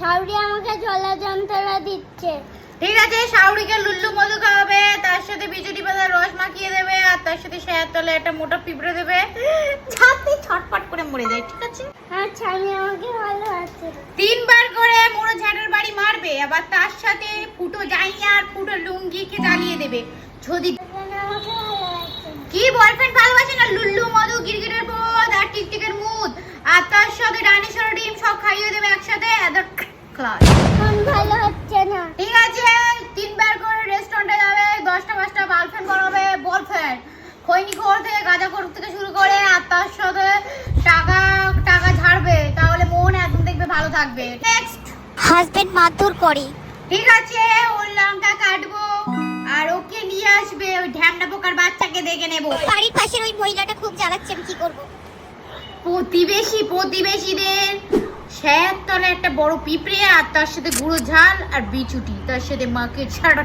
শাউরি আমাকে জলা যন্ত্রণা দিচ্ছে। ঠিক আছে, শাউরিকে লুল্লু মধু খাওয়াবে, তার সাথে বিচুটি পাতার রস মাখিয়ে দেবে, আর তার সাথে শেয়ার তলে একটা মোটা পিঁপড়ে দেবে, যাতে ছটপট করে মরে যায়। ঠিক আছে? আচ্ছা, আমি আমাকে ভালো আছে। 3 বার করে মোড়ো ঝাঁটার বাড়ি মারবে, আবার তার সাথে ফুটো জাইয়া আর ফুটো লুঙ্গিকে জ্বালিয়ে দেবে। যদি আমাকে ভালো আছে। কি বয়ফ্রেন্ড ভালোবাসে না, লুল্লু মধু, গিরগিটের পদ আর টিকটিকের মুদ, আর তার সাথে ডাইনোসর ডিম সব খাইয়ে দেবে একসাথে। ক্লাস মন ভালো হচ্ছে না। ঠিক আছে, 3 বার করে রেস্টুরেন্টে যাবে, 10টা 5টা গার্লফ্রেন্ড বানাবে, বয়ফ্রেন্ড খৈনিখোর থেকে গাঁজাখোর থেকে শুরু করে, আর তার সাথে টাকা টাকা ঝাড়বে, তাহলে মন একদম দেখবে ভালো থাকবে। নেক্সট, হাজবেন্ড মারধর করে। ঠিক আছে, ওর লঙ্কা কাটবো আর ওকে নিয়ে আসবে, ওই ঢ্যামনা পোকার বাচ্চাকে দেখে নেব। বাড়ির পাশের ওই মহিলাটা খুব জ্বালাচ্ছে, আমি কি করব? প্রতিবেশীদের শেয়ার তলে একটা বড় পিঁপড়ে, আর তার সাথে গুঁড়ো ঝাল আর বিচুটি, তার সাথে মাকে ছাড়া